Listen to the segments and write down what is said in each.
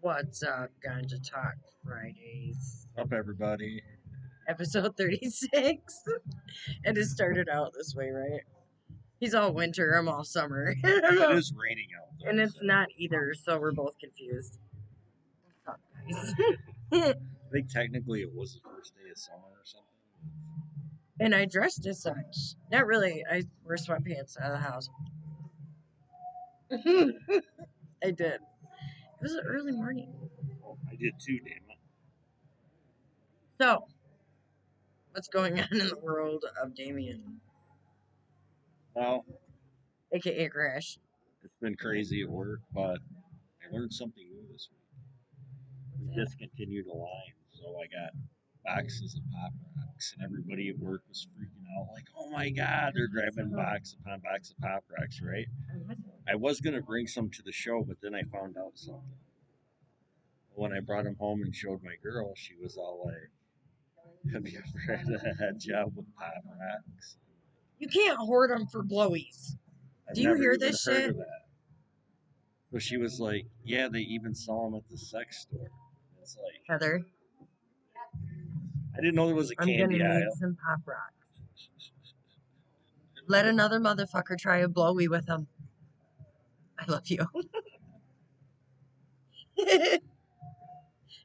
What's up, Ganja Talk Fridays? Up, everybody. Episode 36. And it started out this way, right? He's all winter, I'm all summer. It is raining out there. And it's not either, so we're both confused. What's up, guys? I think technically it was the first day of summer or something. And I dressed as such. Not really. I wear sweatpants out of the house. I did. It was an early morning. I did too, damn it. So, what's going on in the world of Damien, Well, aka Crash? it's been crazy at work, but I learned something new this week. We discontinued a line, so I got boxes of Pop Rocks, and everybody at work was freaking out, like, oh my god, they're grabbing box upon box of Pop Rocks, right? I was going to bring some to the show, but then I found out something. When I brought them home and showed my girl, she was all like, have you ever had a job with Pop Rocks? You can't hoard them for blowies. I've Do you never hear even this heard shit? of that. So she was like, yeah, they even sell them at the sex store. It's like, Heather, I didn't know there was a I'm gonna candy need aisle. some Pop Rocks. Let another motherfucker try a blowy with them. I love you.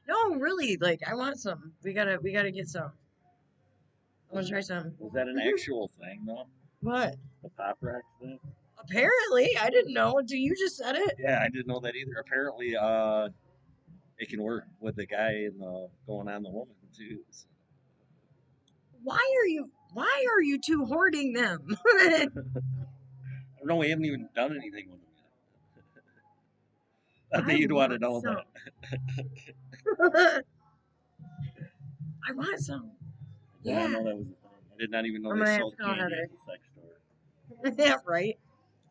No, really, like I want some. We gotta get some. I wanna try some. Is that an actual thing, though? What? The Pop Rocks thing? Apparently, I didn't know until you just said it. Yeah, I didn't know that either. Apparently, it can work with the guy and going on the woman, too. So. Why are you two hoarding them? I don't know, we haven't even done anything with them yet. I think you'd want to know some. that. I want some. I did not know that was a thing. I did not even know I'm they gonna have sold to call candy Heather. at the sex store. Yeah, right.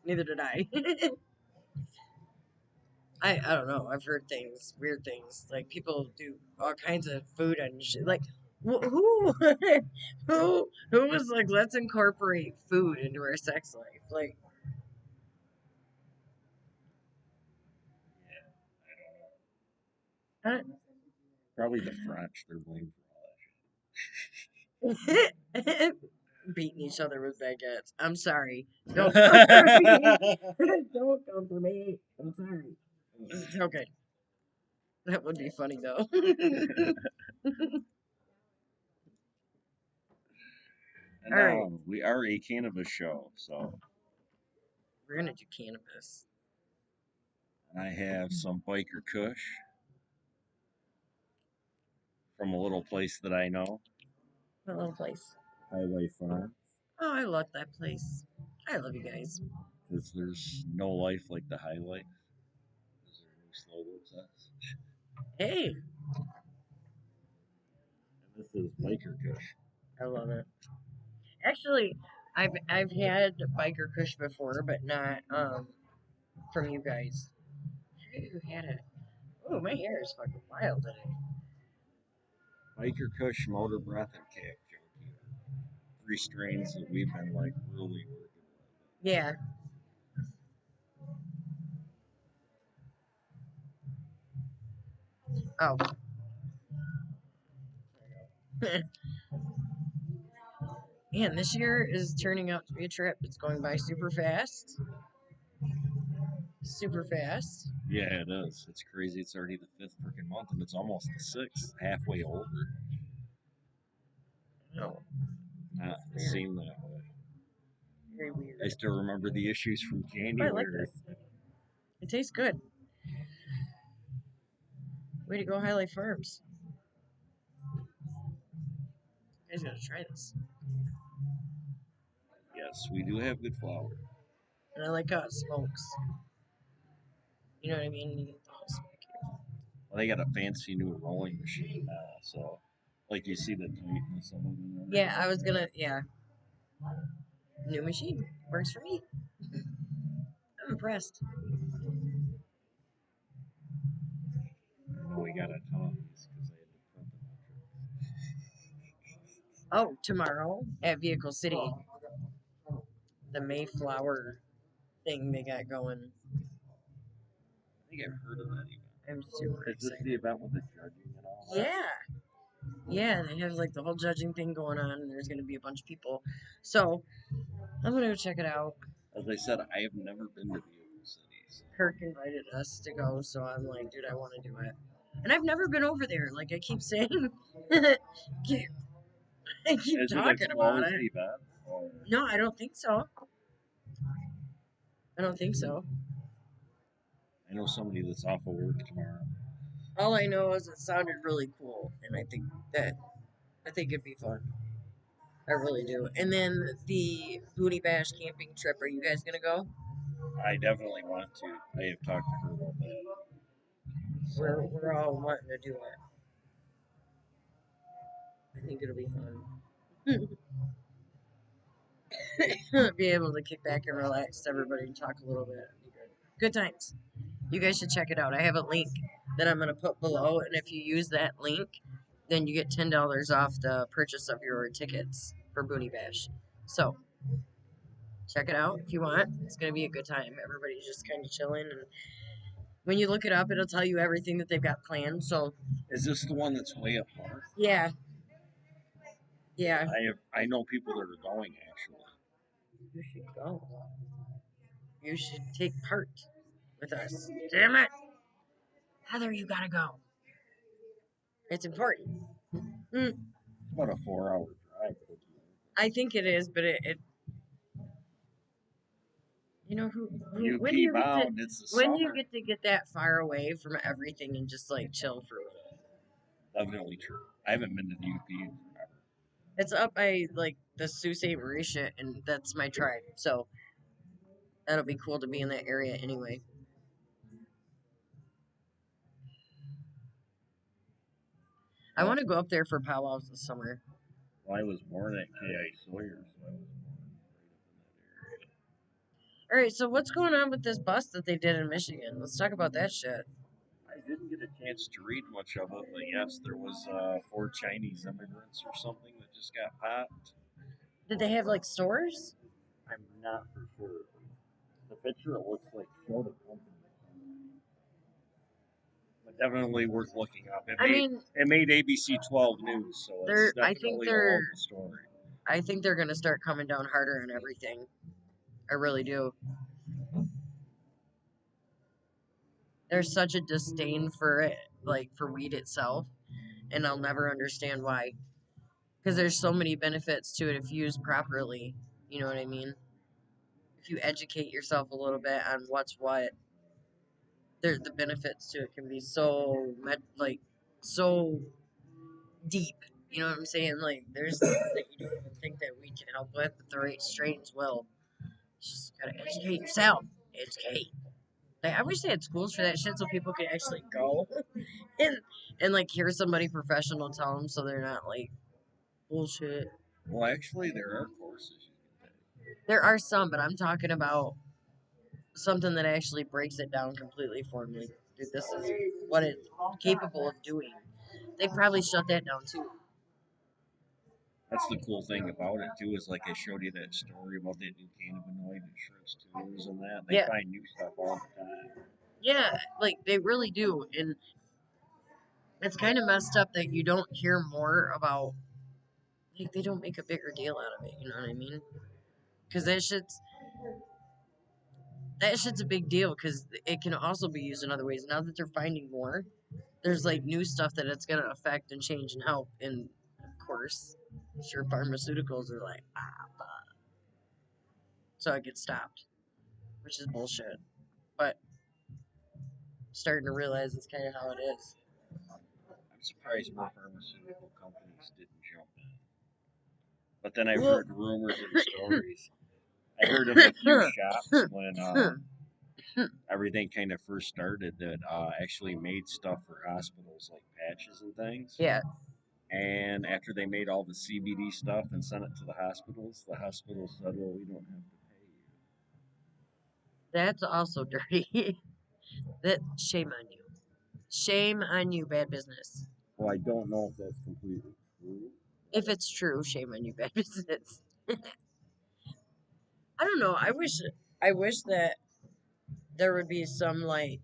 Neither did I. I don't know. I've heard things, weird things. Like people do all kinds of food and shit. Like who who was like, let's incorporate food into our sex life? Like Yeah, I don't know. Probably the French. They're blamed beating each other with baguettes. I'm sorry. Don't come for me. Don't come for me. I'm sorry. Okay. That would be funny though. And All right. we are a cannabis show, so We're gonna do cannabis. I have some biker kush from a little place that I know, A little place. Highway Farm. Oh, I love that place. I love you guys. Because there's no life like the highlight. As their new slogan says. Hey, And this is biker kush. I love it. Actually, I've had biker kush before, but not from you guys. Who had it? Oh, my hair is fucking wild today. Biker kush, motor breath, and kick. 3 strains that we've been like really working with. Yeah. Oh. Man, this year is turning out to be a trip. It's going by super fast. Super fast. Yeah, it is. It's crazy. It's already the 5th freaking month, and it's almost the 6th, halfway over. No. Not seem that way. Very weird. I still remember the issues from January. I like this. It tastes good. Way to go, Highlight Farms. You guys gotta try this. Yes, we do have good flour. And I like how it smokes. You know what I mean? You get the whole smoke. Well, they got a fancy new rolling machine now, so like you see the tightness of them. Yeah, I was gonna. Yeah. New machine. Works for me. I'm impressed. I know we got a ton of these because I had to print them. Oh, tomorrow at Vehicle City. The Mayflower thing they got going. I think I've heard of that even. I'm super Is this excited. the event with the judging and all that? Yeah. Yeah, they have like the whole judging thing going on, and there's going to be a bunch of people. So I'm going to go check it out. As I said, I have never been to Vehicle City. So. KIRK invited us to go, so I'm like, dude, I want to do it. And I've never been over there. Like I keep saying, I keep Is it a talking about closed it. event? Or... No, I don't think so. I don't think so. I know somebody that's off of work tomorrow. All I know is it sounded really cool, and I think it'd be fun. I really do. And then the Booty Bash camping trip. Are you guys gonna go? I definitely want to. I have talked to her about that. We're all wanting to do it. I think it'll be fun. Be able to kick back and relax, everybody, and talk a little bit. Be good. Good times. You guys should check it out. I have a link that I'm gonna put below, and if you use that link, then you get $10 off the purchase of your tickets for Booty Bash. So check it out if you want. It's gonna be a good time. Everybody's just kind of chilling, and when you look it up, it'll tell you everything that they've got planned. So Is this the one that's way up north? yeah, yeah. I know people that are going actually. You should go. You should take part with us. Damn it, Heather, you gotta go. It's important. Mm, It's about a 4-hour drive. I think it is, but it you know when do UP you get to bound. It's the when do you summer. get that far away from everything and just like chill for a minute? Definitely true. I haven't been to the UP in forever. It's up by like the Sault Ste. Marie shit, and that's my tribe. So that'll be cool to be in that area anyway. I Well, want to go up there for powwows this summer. I was born at KI Sawyer, so I was born right up in that area. All right, so what's going on with this bust that they did in Michigan? Let's talk about that shit. I didn't get a chance to read much of it, but yes, there was 4 Chinese immigrants or something that just got popped. Did they have like stores? I'm not for sure. The picture it looks like showed a company, but definitely worth looking up. It made ABC 12 News, so it's definitely a local story. I think they're gonna start coming down harder on everything. I really do. There's such a disdain for it, like for weed itself, and I'll never understand why. Because there's so many benefits to it if used properly. You know what I mean? If you educate yourself a little bit on what's what, the benefits to it can be so so deep. You know what I'm saying? Like there's things that you don't even think that we can help with, but the right strains will. You just gotta educate yourself. Educate. Like, I wish they had schools for that shit so people could actually go and like hear somebody professional tell them, so they're not like bullshit. Well, actually, there are courses you can take. There are some, but I'm talking about something that actually breaks it down completely for me. Dude, this is what it's capable of doing. They probably shut that down too. That's the cool thing about it too, is like I showed you that story about that new cannabinoid insurance tools and that. They find new stuff all the time. Yeah, like they really do, and it's kind of messed up that you don't hear more about. Like they don't make a bigger deal out of it. You know what I mean? Because that shit's a big deal because it can also be used in other ways. Now that they're finding more, there's like new stuff that it's gonna affect and change and help. And of course, sure, pharmaceuticals are like so it gets stopped, which is bullshit. But I'm starting to realize it's kind of how it is. I'm surprised more pharmaceutical companies didn't jump in. But then I've heard rumors and stories. I heard of a few shops when everything kind of first started that actually made stuff for hospitals like patches and things. Yeah. And after they made all the CBD stuff and sent it to the hospitals said, well, we don't have to pay you. That's also dirty. That shame on you. Shame on you, bad business. Well, I don't know if that's completely true. If it's true, shame on you, bad business. I don't know. I wish that there would be some like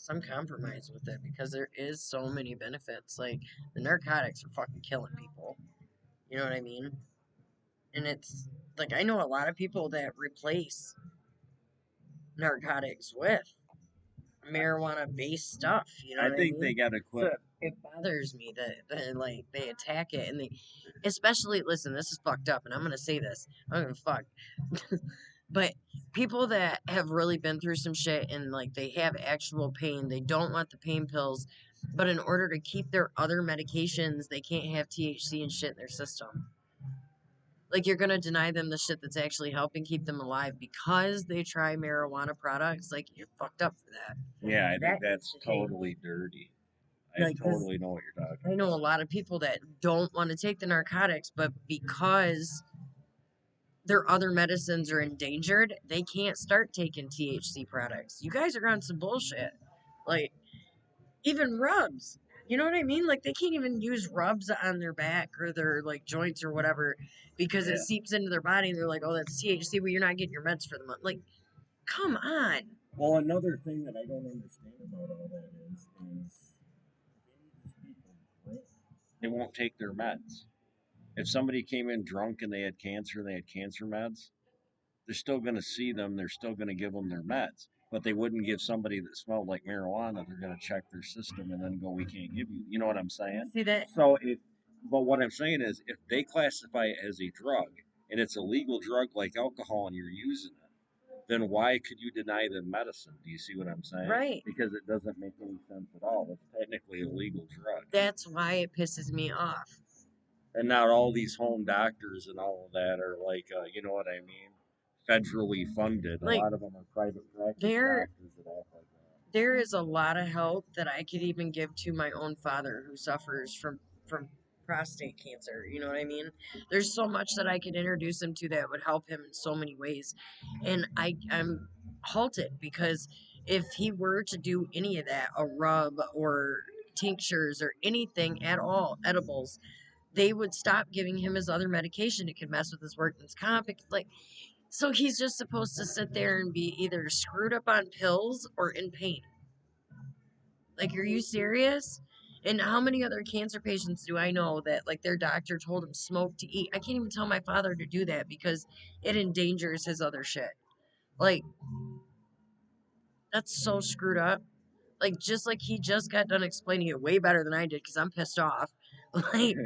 some compromise with it because there is so many benefits. Like the narcotics are fucking killing people. You know what I mean? And it's like I know a lot of people that replace narcotics with marijuana based stuff. You know I what I think they mean? got to So quit. it bothers me that like they attack it and they, especially listen, this is fucked up, and I'm gonna say this. I don't give a fuck. But people that have really been through some shit and like they have actual pain, they don't want the pain pills, but in order to keep their other medications, they can't have THC and shit in their system. Like you're gonna deny them the shit that's actually helping keep them alive because they try marijuana products. Like you're fucked up for that. Yeah, I think That needs that's to change. totally dirty. I Like, cause totally know what you're talking I know a about. lot of people that don't want to take the narcotics, but because their other medicines are endangered, they can't start taking THC products. You guys are on some bullshit. Like, even rubs. You know what I mean? Like, they can't even use rubs on their back or their, like, joints or whatever because it Yeah. seeps into their body and they're like, oh, that's THC. Well, you're not getting your meds for the month. Like, come on. Well, another thing that I don't understand about all that is these people drink. They won't take their meds. If somebody came in drunk and they had cancer, they had cancer meds, they're still going to see them. They're still going to give them their meds. But they wouldn't give somebody that smelled like marijuana. They're going to check their system and then go, "We can't give you." You know what I'm saying? See that? So if, but what I'm saying is, if they classify it as a drug and it's a legal drug like alcohol and you're using it, then why could you deny them medicine? Do you see what I'm saying? Right. Because it doesn't make any sense at all. It's technically a legal drug. That's why it pisses me off. And not all these home doctors and all of that are like, you know what I mean, federally funded. A Like, lot of them are private practice there doctors that act like that. there is a lot of help that I could even give to my own father who suffers from prostate cancer. You know what I mean? There's so much that I could introduce him to that would help him in so many ways. And I'm halted because if he were to do any of that, a rub or tinctures or anything at all, edibles, they would stop giving him his other medication. It could mess with his workman's comp. Like, so he's just supposed to sit there and be either screwed up on pills or in pain. Like, are you serious? And how many other cancer patients do I know that, like, their doctor told them smoke to eat? I can't even tell my father to do that because it endangers his other shit. Like, that's so screwed up. Like, just like he just got done explaining it way better than I did because I'm pissed off. Like,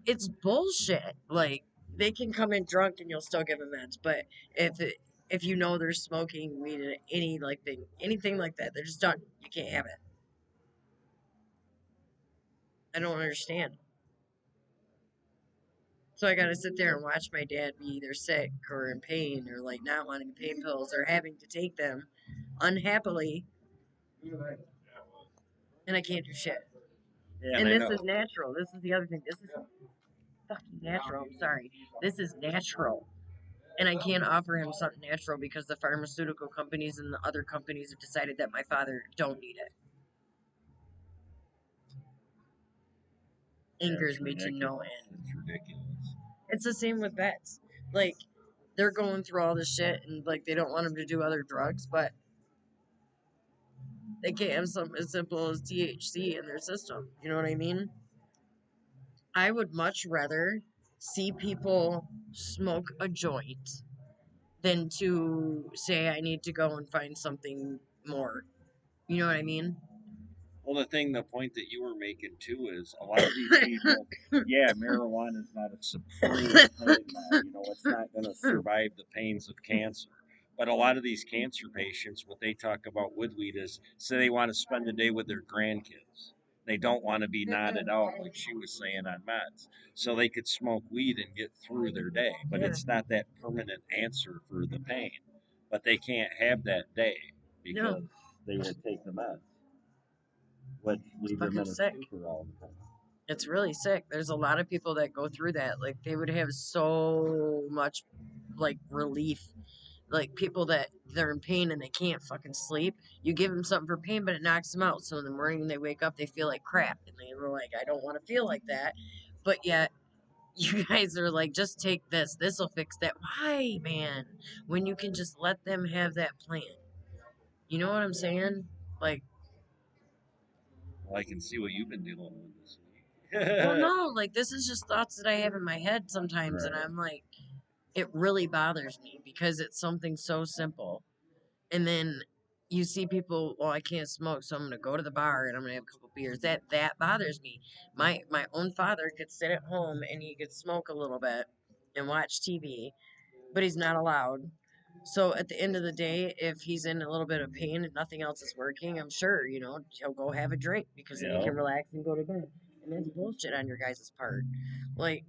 it's bullshit. Like, they can come in drunk and you'll still give them meds, but if you know they're smoking weed or any like thing, anything like that, they're just done. You can't have it. I don't understand. So I gotta sit there and watch my dad be either sick or in pain or like not wanting pain pills or having to take them unhappily, and I can't do shit. Yeah, and And I this know. is natural. This is the other thing. This is fucking natural. I'm sorry. This is natural. And I can't offer him something natural because the pharmaceutical companies and the other companies have decided that my father don't need it. Yeah, it's Angers me to no ridiculous. end. It's ridiculous. It's the same with vets. Like, they're going through all this shit and like they don't want him to do other drugs, but they can't have something as simple as THC in their system. You know what I mean? I would much rather see people smoke a joint than to say I need to go and find something more. You know what I mean? Well, the point that you were making too is a lot of these people, yeah, marijuana is not a supreme pain med. You know, it's not going to survive the pains of cancer. But a lot of these cancer patients, what they talk about with weed is say they want to spend a day with their grandkids. They don't want to be nodded out like she was saying on meds. So they could smoke weed and get through their day. But Yeah. it's not that permanent answer for the pain. But they can't have that day No, because they would take the meds, which it's leave them fucking in a sick. stupor all the time. It's really sick. There's a lot of people that go through that. Like they would have so much like relief. Like people that they're in pain and they can't fucking sleep. You give them something for pain, but it knocks them out. So in the morning when they wake up, they feel like crap, and they were like, "I don't want to feel like that." But yet you guys are like, "Just take this. This will fix that." Why, man? When you can just let them have that plan. You know what I'm saying? Like Well, I can see what you've been dealing with this Well, week. no, like this is just thoughts that I have in my head sometimes, and Right. I'm like, it really bothers me because it's something so simple. And then you see people, well, I can't smoke, so I'm gonna go to the bar and I'm gonna have a couple beers. That bothers me. My own father could sit at home and he could smoke a little bit and watch TV, but he's not allowed. So at the end of the day, if he's in a little bit of pain and nothing else is working, I'm sure, he'll go have a drink because then he Yeah. can relax and go to bed. And that's bullshit on your guys' part. Like,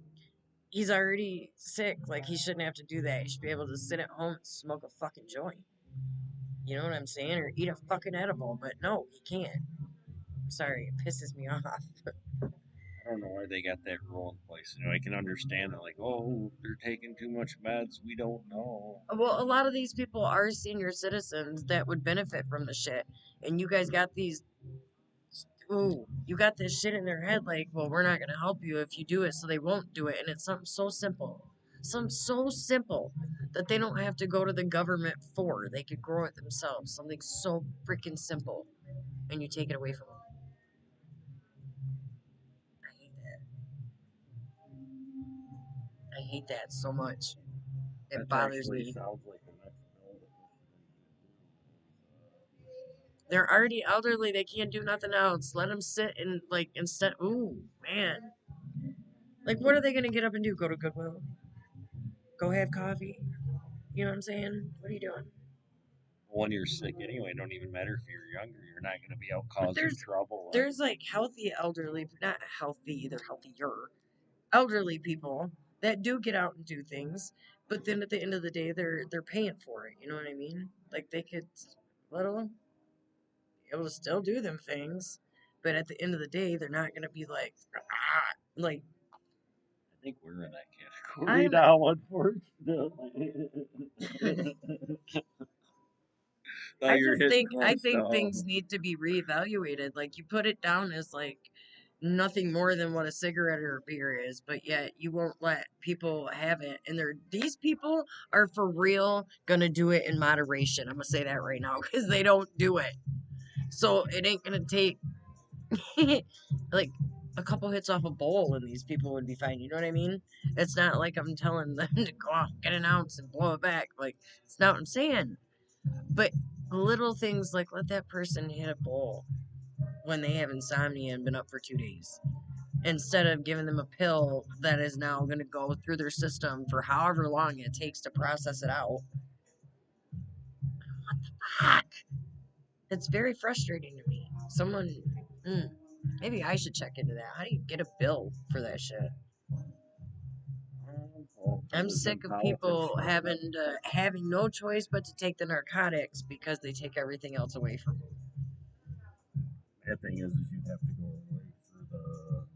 he's already sick. Like, he shouldn't have to do that. He should be able to sit at home and smoke a fucking joint. You know what I'm saying? Or eat a fucking edible. But no, he can't. Sorry, it pisses me off. I don't know why they got that rule in place. I can understand it, like, oh, they're taking too much meds. We don't know. Well, a lot of these people are senior citizens that would benefit from the shit. And you guys got these, ooh, you got this shit in their head like, well, we're not going to help you if you do it, so they won't do it. And it's something so simple. Something so simple that they don't have to go to the government for. They could grow it themselves. Something so freaking simple. And you take it away from them. I hate that. I hate that so much. It That bothers actually me. sounds like the next bill that They're already elderly. They can't do nothing else. Let them sit and, like, instead. Ooh, man. Like, what are they going to get up and do? Go to Goodwill? Go have coffee? You know what I'm saying? What are you doing? when you're sick anyway, it don't even matter if you're younger. You're not going to be out But causing trouble. there's like healthy elderly, not healthy, they're healthier elderly people that do get out and do things, but then at the end of the day, they're paying for it. You know what I mean? Like they could little able to still do them things, but at the end of the day, they're not gonna be like, ah, like I think we're in that category I'm. now, unfortunately. Now I you're just hitting think I close to think things home. need to be reevaluated. Like you put it down as like nothing more than what a cigarette or a beer is, but yet you won't let people have it. And these people are for real gonna do it in moderation. I'm gonna say that right now because they don't do it. So it ain't gonna take like a couple hits off a bowl and these people would be fine. You know what I mean? It's not like I'm telling them to go out, get an ounce and blow it back. Like it's not what I'm saying. But little things like let that person hit a bowl when they have insomnia and been up for 2 days instead of giving them a pill that is now going to go through their system for however long it takes to process it out. Fuck. It's very frustrating to me. Mm, maybe I should check into that. How do you get a bill for that shit? Well, I'm other than sick of politics people running it, having no choice but to take the narcotics because they take everything else away from them. bad thing is you'd have to go away for the medical.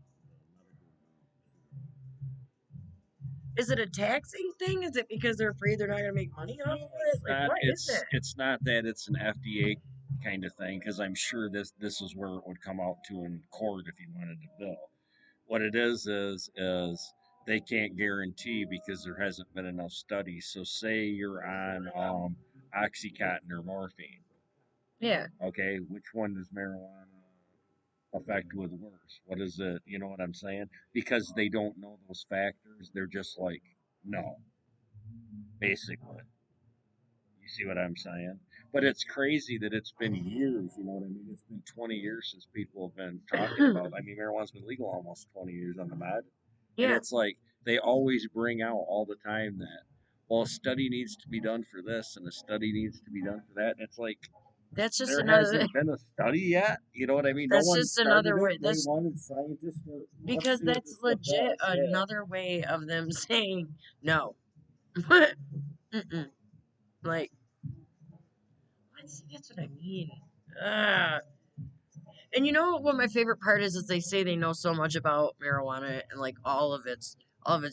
Is it a taxing thing? Is it because they're afraid they're not going to make money off of No, it? it's Like, not. what is it? It's not that it's an FDA kind of thing because I'm sure this is where it would come out to in court if you wanted to bill. What it is they can't guarantee because there hasn't been enough studies. So say you're on oxycontin or morphine. Yeah, Okay, which one does marijuana affect with worse? What is it? You know what I'm saying? Because they don't know those factors, they're just like, no, basically. You see what I'm saying? But it's crazy that it's been years. You know what I mean? It's been 20 years since people have been talking about. I mean, marijuana's been legal almost 20 years on the med, and yeah. it's like they always bring out all the time that well, a study needs to be done for this and a study needs to be done for that. And it's like That's just there another. hasn't been a study yet. You know what I mean? No That's one just started another it. way. They That's wanted scientists to let's because see if that's it's the legit best. Yeah. another way of them saying no. Mm-mm. Like, that's what I mean. Ugh. And you know what my favorite part is? Is they say they know so much about marijuana and like all of its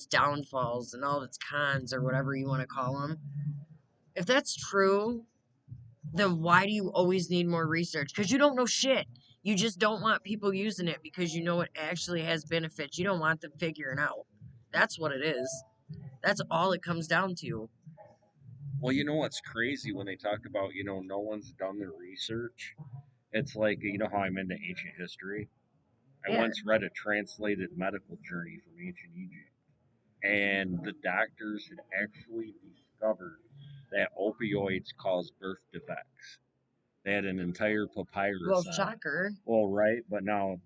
downfalls and all of its cons or whatever you want to call them. If that's true, then why do you always need more research? Because you don't know shit. You just don't want people using it because you know it actually has benefits. You don't want them figuring out. That's what it is. That's all it comes down to. Well, you know what's crazy when they talk about no one's done their research. It's like, you know how I'm into ancient history? I Yeah. once read a translated medical journey from ancient Egypt, and the doctors had actually discovered that opioids cause birth defects. They had an entire Well, papyrus on it. shocker. Well, right, but now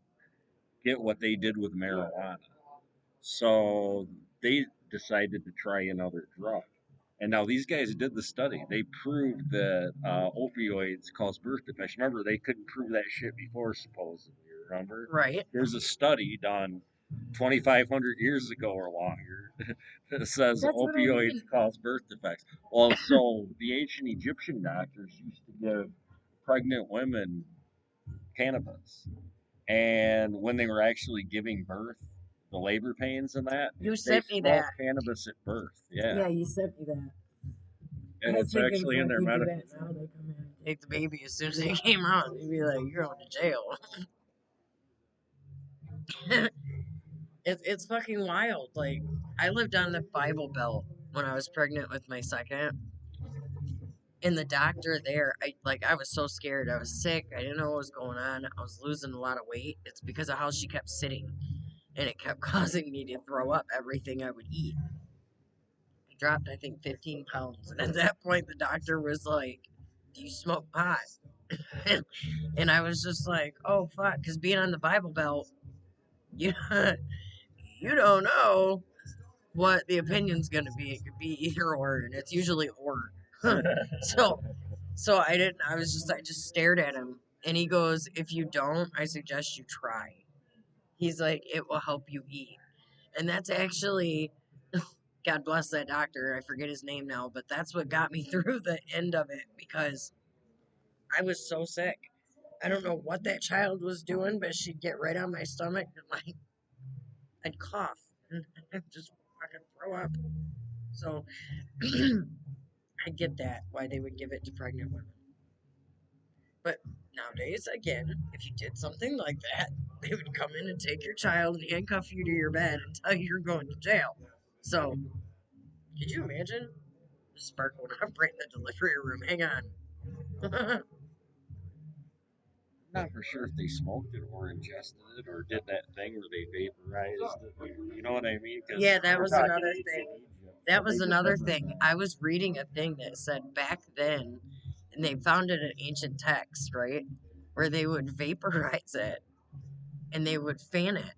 get what they did with marijuana. So they decided to try another drug. And now these guys did the study. They proved that opioids cause birth defects. Remember, they couldn't prove that shit before, supposedly. Remember? Right. There's a study done 2,500 years ago or longer that says That's what I opioids mean. cause birth defects. Well, so the ancient Egyptian doctors used to give pregnant women cannabis. And when they were actually giving birth, the labor pains and that, You they sent me that. smoked cannabis at birth. Yeah. Yeah, you sent me that. And I was it's thinking if actually in like their you do medical that now, journal. they come in and take the baby as soon as they came out. They'd be like, "You're going to jail." It's fucking wild. Like I lived on the Bible Belt when I was pregnant with my second, and the doctor there, I was so scared. I was sick. I didn't know what was going on. I was losing a lot of weight. It's because of how she kept sitting, and it kept causing me to throw up everything I would eat. I dropped, I think, 15 pounds, and at that point, the doctor was like, "Do you smoke pot?" And I was just like, "Oh fuck," because being on the Bible Belt, you you don't know what the opinion's gonna be. It could be either or, and it's usually or. so so I just stared at him, and he goes, "If you don't, I suggest you try." He's like, "It will help you eat." And that's actually, God bless that doctor, I forget his name now, but that's what got me through the end of it because I was so sick. I don't know what that child was doing, but she'd get right on my stomach and like I'd cough and I'd just fucking throw up. So I get that why they would give it to pregnant women. But nowadays, again, if you did something like that, they would come in and take your child and handcuff you to your bed and tell you you're going to jail. So, could you imagine? The spark went off right in the delivery room. Hang on. I'm not for sure if they smoked it or ingested it or did that thing where they vaporized it. You know what I mean? Because Yeah, that we're was talking another ancient thing. Egypt, so That they was did another different thing. things. I was reading a thing that said back then, and they found it in ancient text, right? Where they would vaporize it and they would fan it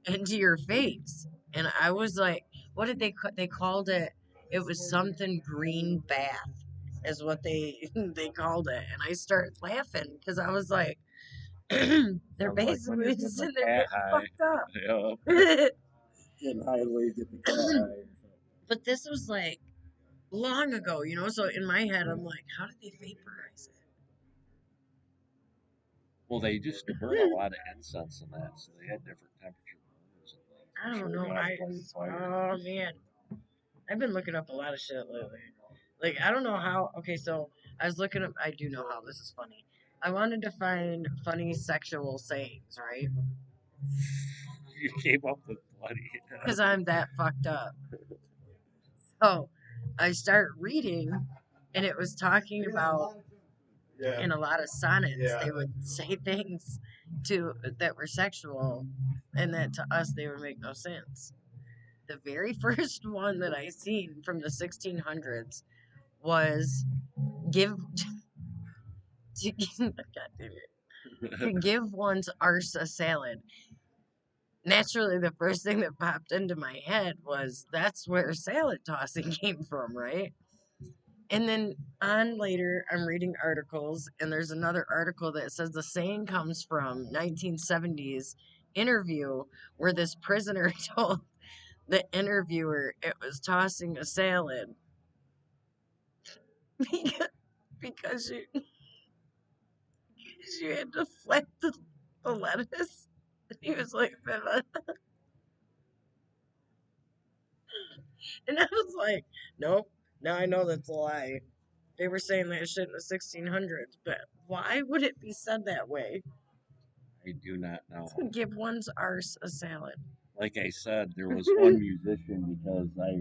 into your face. And I was like, what did they called it? It was something green bath, is what they they called it. And I started laughing because I was like, they're Sounds like when you're basically getting just the in there cat getting high. fucked up. Yeah. Getting high the way you get the cat high or something. But this was like long ago, you know. So in my head, I'm like, how did they vaporize Well, they used to burn a lot of incense in that, so they had different temperature burners and things. it? I'm I sure don't they know. know how to light fire. Oh man, I've been looking up a lot of shit lately. Like I don't know how. Okay, so I was looking up. I do know how this is funny. I wanted to find funny sexual sayings, right? You came up with bloody. Because I'm that fucked up. So I start reading, and it was talking about in a lot of sonnets they would say things to that were sexual, and that to us they would make no sense. The very first one that I seen from the 1600s was give to God damn it, to give one's arse a salad. Naturally, the first thing that popped into my head was that's where salad tossing came from, right? And then on later, I'm reading articles, and there's another article that says the saying comes from 1970s interview where this prisoner told the interviewer it was tossing a salad because, because you had to flip the lettuce. And he was like, "Viva." And I was like, nope, now I know that's a lie. They were saying that shit in the 1600s, but why would it be said that way? I do not know. Give one's arse a salad. Like I said, there was one musician because I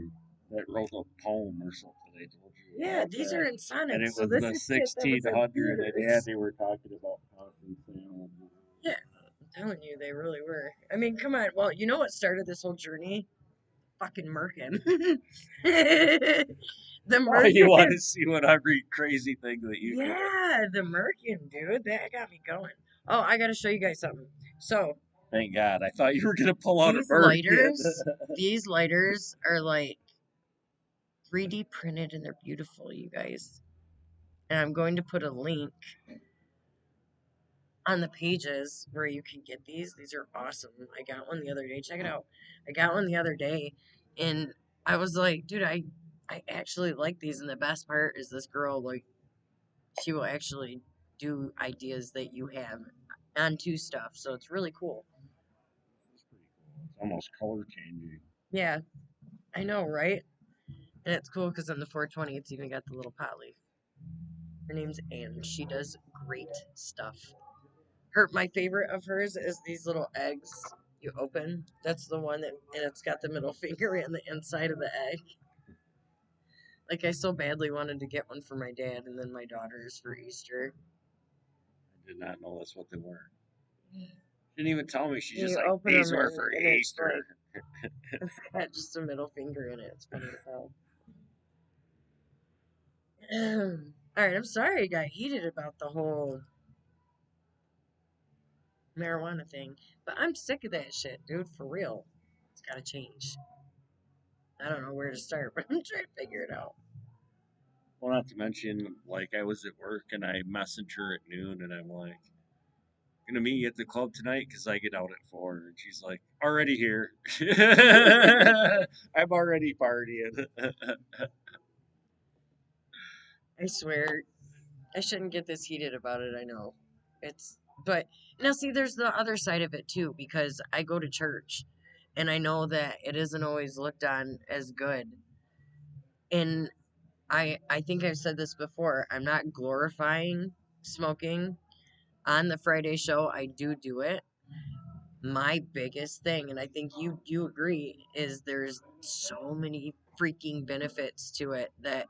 that wrote a poem or something I told you Yeah, these are Okay. in And Sonic, it so was this the is shit that was in 1600, and yeah, theaters. they were talking about coffee salad. Yeah, I'm telling you, they really were. I mean, come on. Well, you know what started this whole journey? Fucking Merkin. The Oh, you want Merkin. to see what every crazy thing that you can. Yeah, the Merkin, dude. That got me going. Oh, I gotta show you guys something. So, Thank God. I thought you were gonna pull out a these bird kid. lighters, these lighters are like 3D printed and they're beautiful, you guys. And I'm going to put a link on the pages where you can get these. These are awesome. I got one the other day. Check it out. I got one the other day and I was like, dude, I actually like these and the best part is this girl like she will actually do ideas that you have onto stuff. So it's really cool. It's pretty cool. It's almost color changing. Yeah, I know, right? And it's cool because on the 420 it's even got the little pot leaf. Her name's Anne. She does great stuff. My favorite of hers is these little eggs you open. That's the one that and it's got the middle finger in the inside of the egg. Like I so badly wanted to get one for my dad and then my daughters for Easter. I did not know that's what they were. Didn't even tell me. She's And just you like, open these them were for and it's Easter. like it's got just a middle finger in it. It's funny as hell. All right, I'm sorry I got heated about the whole marijuana thing, but I'm sick of that shit, dude. For real, it's gotta change. I don't know where to start, but I'm trying to figure it out. Well, not to mention, like, I was at work and I messaged her at noon and I'm like, gonna meet you at the club tonight because I get out at 4. And she's like, already here. I'm already partying. I swear, I shouldn't get this heated about it. I know. It's, but now see, there's the other side of it too, because I go to church and I know that it isn't always looked on as good. And I think I've said this before. I'm not glorifying smoking on the Friday show. I do it. My biggest thing, and I think you agree, is there's so many freaking benefits to it that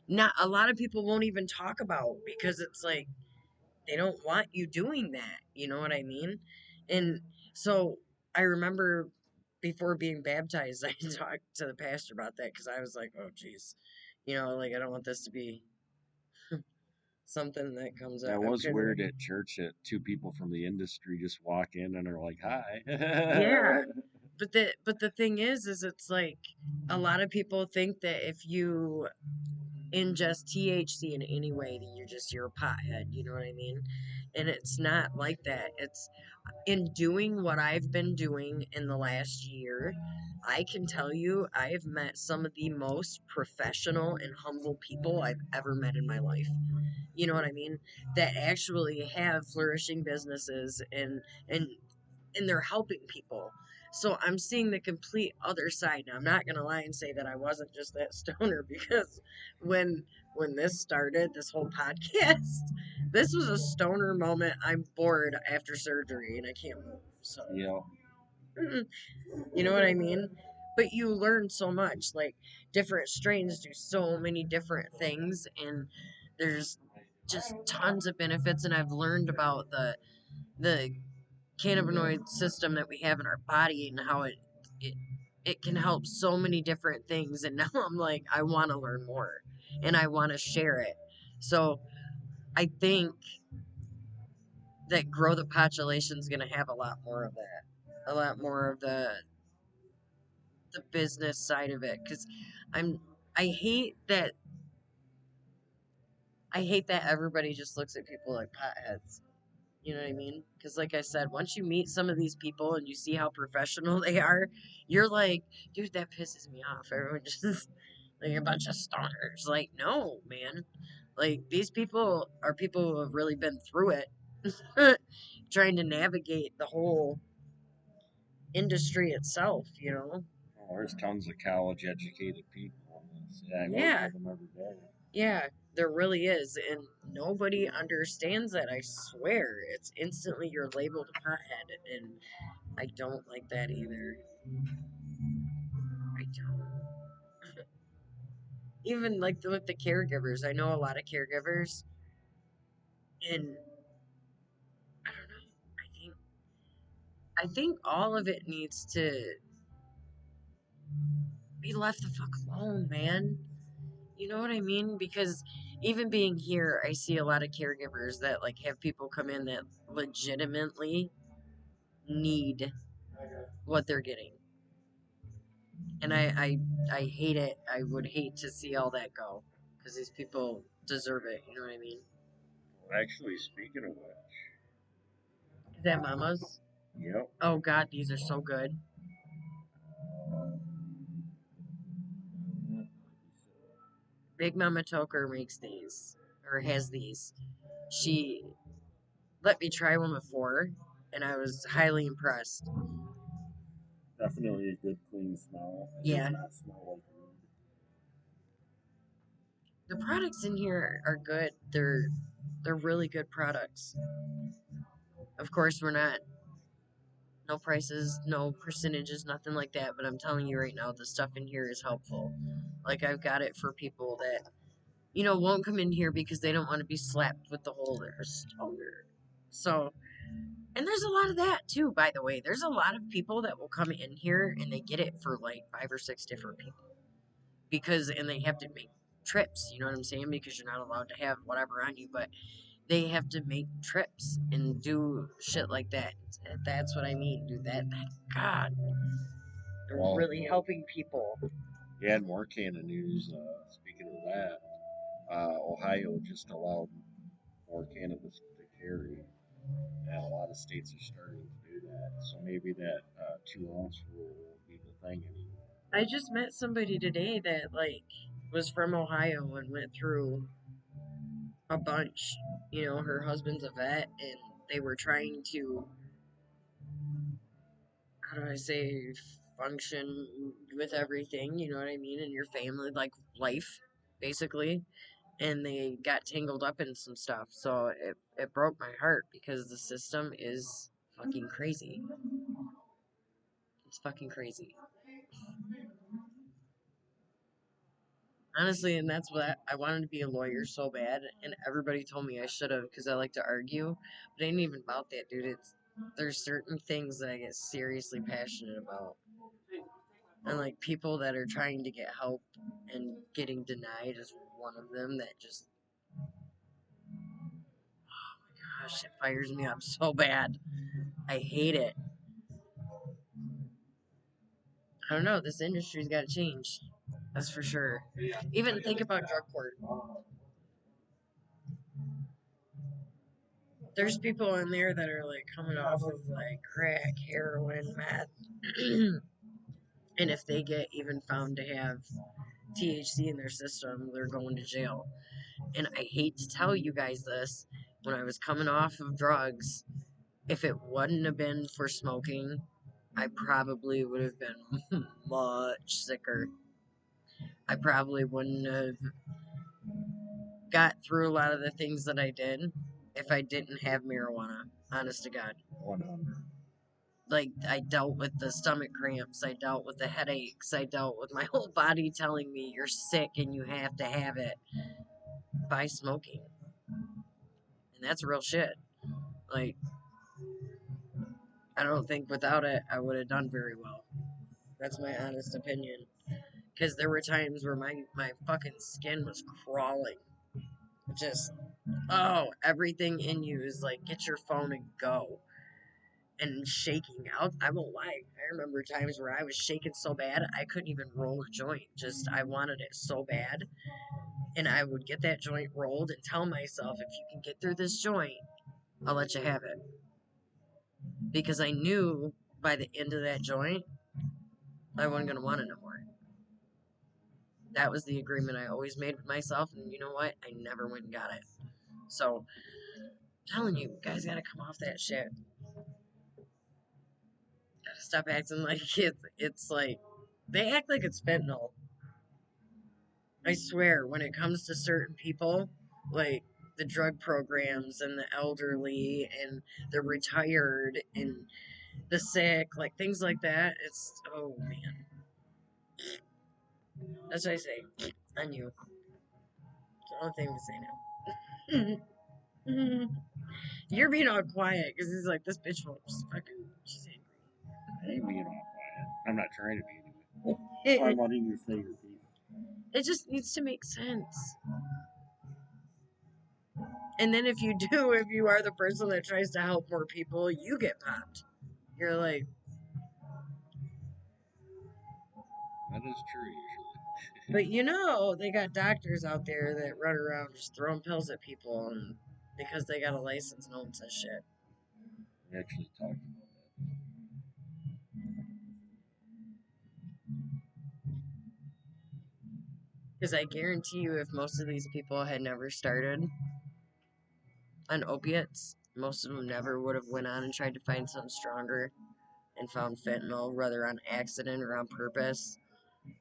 not a lot of people won't even talk about because it's like they don't want you doing that. You know what I mean? And so I remember before being baptized, I talked to the pastor about that because I was like, oh, geez, like I don't want this to be something that comes up That was because, weird at church that two people from the industry just walk in and are like, hi. yeah. But the thing is it's like a lot of people think that if you ingest THC in any way, that you're a pothead. You know what I mean? And it's not like that. It's in doing what I've been doing in the last year, I can tell you I've met some of the most professional and humble people I've ever met in my life. You know what I mean? That actually have flourishing businesses and they're helping people. So I'm seeing the complete other side. Now I'm not gonna lie and say that I wasn't just that stoner because when when this started, this whole podcast, this was a stoner moment. I'm bored after surgery and I can't move. So Yeah. you know what I mean? But you learn so much. Like different strains do so many different things and there's just tons of benefits and I've learned about the cannabinoid system that we have in our body and how it it can help so many different things and now I'm like I want to learn more and I want to share it. So I think that grow the population is going to have a lot more of that. A lot more of the business side of it cuz I'm I hate that I hate that everybody just looks at people like potheads. You know what I mean? Because, like I said, once you meet some of these people and you see how professional they are, you're like, dude, that pisses me off. Everyone just like a bunch of stoners. Like, no, man. Like, these people are people who have really been through it, trying to navigate the whole industry itself, you know? Oh, there's tons of college educated people. Yeah, I work Yeah, with them every day. yeah, there really is. And nobody understands that, I swear. It's instantly you're labeled a pothead. And I don't like that either. I don't. Even like with the caregivers, I know a lot of caregivers, and I don't know. I think all of it needs to be left the fuck alone, man. You know what I mean? Because even being here, I see a lot of caregivers that like have people come in that legitimately need what they're getting. And I hate it. I would hate to see all that go because these people deserve it. You know what I mean? Well, actually, speaking of which, Is that Mama's? yep. Oh God, these are so good. Big Mama Toker makes these or has these. She let me try one before, and I was highly impressed. Definitely a good clean smell. It Yeah, does not smell like weed. the products in here are good. They're really good products. Of course, we're not no prices, no percentages, nothing like that. But I'm telling you right now, the stuff in here is helpful. Like I've got it for people that won't come in here because they don't want to be slapped with the whole they're a stoner. So, and there's a lot of that too. By the way, there's a lot of people that will come in here and they get it for like 5 or 6 different people because and they have to make trips. You know what I'm saying? Because you're not allowed to have whatever on you, but they have to make trips and do shit like that. That's what I mean, dude. God, they're Well, really helping people. yeah, and more can of news. Speaking of that, Ohio just allowed more cannabis to carry, and a lot of states are starting to do that. So maybe that 2 ounce rule won't be the thing anymore. I just met somebody today that like was from Ohio and went through a bunch. Her husband's a vet, and they were trying to, how do I say, function with everything. You know what I mean? In your family, like life, basically. And they got tangled up in some stuff. So it broke my heart because the system is fucking crazy. It's fucking crazy. Honestly, and that's what I wanted to be a lawyer so bad, and everybody told me I should have because I like to argue, but it ain't even about that, dude. There's certain things that I get seriously passionate about, and like people that are trying to get help and getting denied is one of them. That just, gosh, it fires me up so bad. I hate it. I don't know. This industry's got to change. That's for sure. Even think about drug court. There's people in there that are like coming off of like crack, heroin, meth, and if they get even found to have THC in their system, they're going to jail. And I hate to tell you guys this, when I was coming off of drugs, if it wouldn't have been for smoking, I probably would have been much sicker. I probably wouldn't have got through a lot of the things that I did if I didn't have marijuana. Honest to God. 100. Like, I dealt with the stomach cramps, I dealt with the headaches, I dealt with my whole body telling me you're sick and you have to have it by smoking. And that's real shit. Like, I don't think without it I would have done very well. That's my honest opinion. Because there were times where my fucking skin was crawling. Just, oh, everything in you is like, get your phone and go. And shaking out. I won't lie. I remember times where I was shaking so bad I couldn't even roll a joint. Just, I wanted it so bad. And I would get that joint rolled and tell myself, if you can get through this joint, I'll let you have it. Because I knew by the end of that joint, I wasn't going to want it no more. That was the agreement I always made with myself. And you know what? I never went and got it. So, I'm telling you, guys gotta come off that shit. Gotta stop acting like it's like, they act like it's fentanyl. I swear, when it comes to certain people, like the drug programs and the elderly and the retired and the sick, like things like that, it's, oh man. That's what I say. On you. It's the only thing to say now. You're being all quiet because he's like, this bitch will just fucking. She's I ain't being all quiet. I'm not trying to be anyway. angry. I'm letting you say your piece. It just needs to make sense. And then if you do, if you are the person that tries to help more people, you get popped. You're like, That is true usually. but you know, they got doctors out there that run around just throwing pills at people, and because they got a license, no one says shit. We actually talked about that. Because I guarantee you, if most of these people had never started on opiates, most of them never would have went on and tried to find something stronger and found fentanyl, whether on accident or on purpose.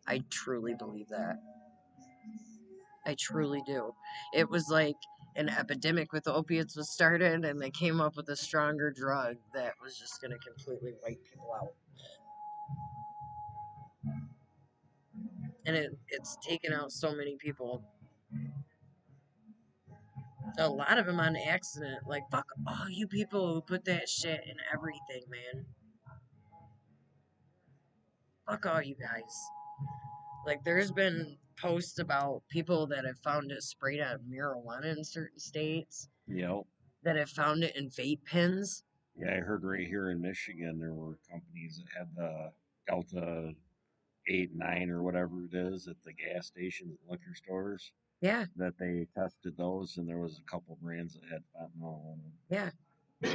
I truly believe that. I truly do. It was like an epidemic with opiates was started, and they came up with a stronger drug that was just going to completely wipe people out. And it's taken out so many people. A lot of them on accident. Like, fuck all you people who put that shit in everything, man. Fuck all you guys. Like, there's been posts about people that have found it sprayed on marijuana in certain states, Yep. that have found it in vape pens. Yeah, I heard right here in Michigan there were companies that had the Delta 8, 9, or whatever it is at the gas stations and liquor stores Yeah, that they tested those, and there was a couple brands that had fentanyl in them. yeah.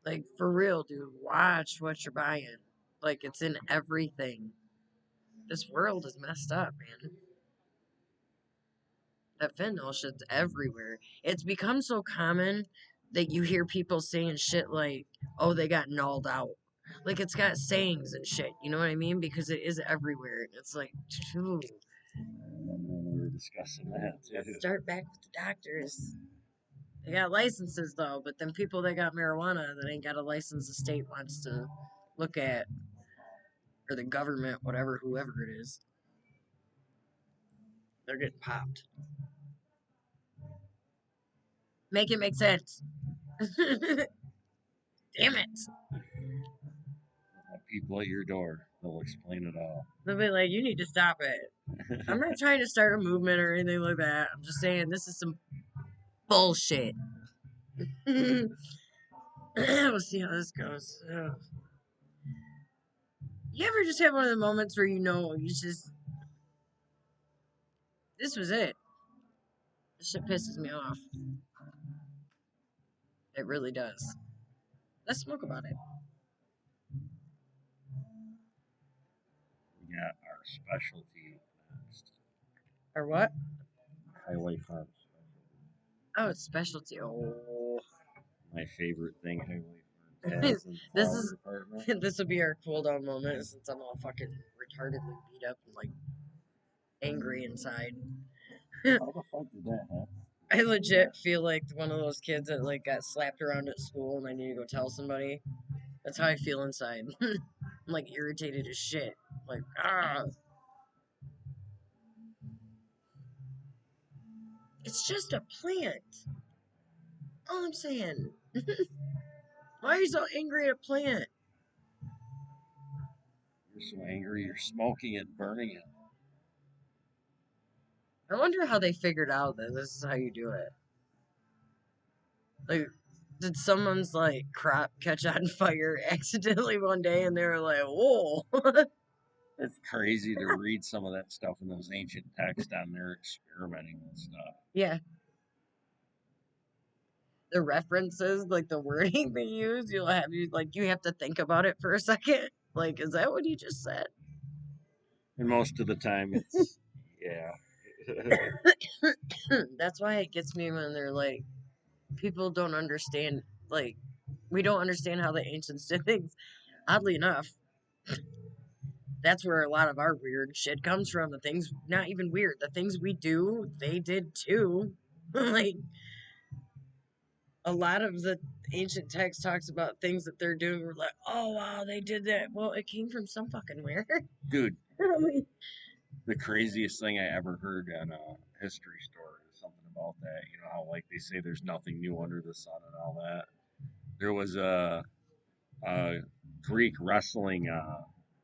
Like, for real, dude, watch what you're buying. Like, it's in everything. This world is messed up, man. That fentanyl shit's everywhere. It's become so common that you hear people saying shit like, oh, they got nulled out. Like, it's got sayings and shit, you know what I mean? Because it is everywhere. It's like, phew. And we were discussing that too. Start back with the doctors. They got licenses, though, but then people that got marijuana that ain't got a license the state wants to look at, or the government, whatever, whoever it is, they're getting popped. Make it make sense. Damn it. People at your door, they'll explain it all. They'll be like, you need to stop it. I'm not trying to start a movement or anything like that. I'm just saying this is some bullshit. We'll see how this goes. Ugh. You ever just have one of the moments where you know you just, this was it? This shit pisses me off. It really does. Let's smoke about it. We got our specialty next. Or what? Highway Farm specialty. Oh, it's specialty. Oh. My favorite thing Highway Farm has in the This flower is department. this will be our cool down moment since I'm all fucking retardedly beat up and like angry inside. How the fuck did that happen? I legit feel like one of those kids that like got slapped around at school and I need to go tell somebody. That's how I feel inside. I'm like irritated as shit. Like, ah. It's just a plant. All I'm saying. Why are you so angry at a plant? You're so angry, you're smoking it, burning it. I wonder how they figured out that this is how you do it. Like, did someone's like crop catch on fire accidentally one day and they were like, whoa. It's crazy to read some of that stuff in those ancient texts on there experimenting with stuff. Yeah. The references, like the wording they use, you have to think about it for a second. Like, is that what you just said? And most of the time it's, yeah. That's why it gets me when they're like, people don't understand, like, we don't understand how the ancients did things. Oddly enough, that's where a lot of our weird shit comes from. The things, not even weird, the things we do, they did too. Like, a lot of the ancient text talks about things that they're doing. We're like, oh wow, they did that. Well, it came from some fucking where. Dude, The craziest thing I ever heard on a history story is something about that. You know how like they say there's nothing new under the sun and all that. There was a Greek wrestling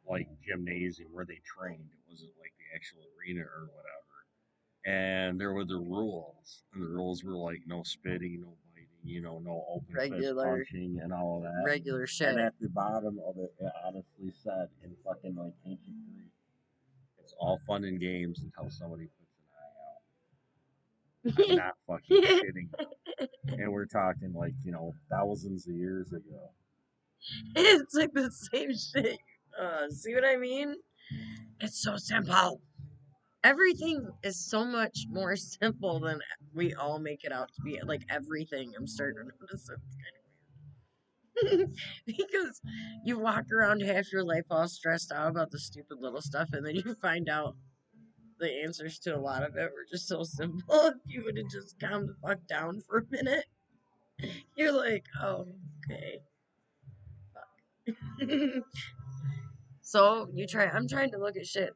like gymnasium where they trained. It wasn't like the actual arena or whatever. And there were the rules, and the rules were like no spitting, no biting, no open fist Regular, punching and all of that. regular And shit. at the bottom of it, it honestly said in fucking like ancient Greek, it's all fun and games until somebody puts an eye out. I'm not fucking shitting you. And we're talking like, thousands of years ago. It's like the same shit. See what I mean? It's so simple. Everything is so much more simple than we all make it out to be. Like everything, I'm starting to notice it's kind of weird. Because you walk around half your life all stressed out about the stupid little stuff, and then you find out the answers to a lot of it were just so simple. If you would have just calmed the fuck down for a minute, you're like, oh, okay. So you try. I'm trying to look at shit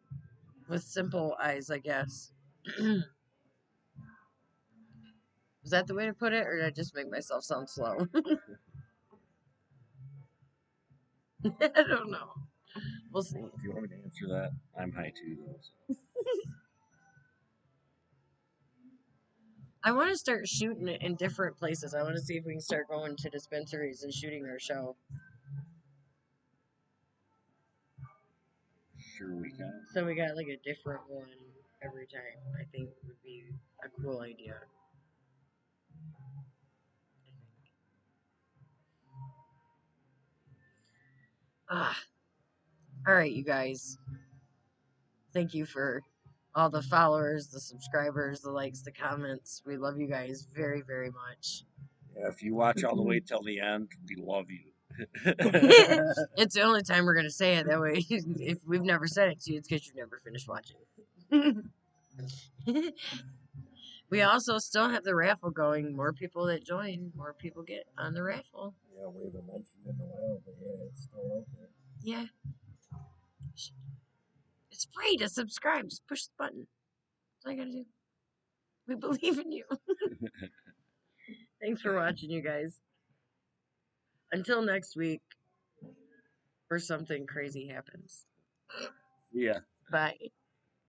with simple eyes, I guess. Is that the way to put it, or did I just make myself sound slow? I don't know. We'll see. If you want me to answer that, I'm high too, though. So. I want to start shooting it in different places. I want to see if we can start going to dispensaries and shooting our show. Sure, we can. So we got like a different one every time. I think would be a cool idea. Ah, all right, you guys. Thank you for all the followers, the subscribers, the likes, the comments. We love you guys very, very much. Yeah, if you watch all the way till the end, we love you. It's the only time we're gonna say it. That way, if we've never said it to you, it's because you've never finished watching. We also still have the raffle going. More people that join, more people get on the raffle. Yeah, we haven't mentioned it in a while, but yeah, it's still out there. Yeah. It's free to subscribe. Just push the button. That's all you gotta do. We believe in you. Thanks for watching, you guys. Until next week, or something crazy happens. Yeah. Bye.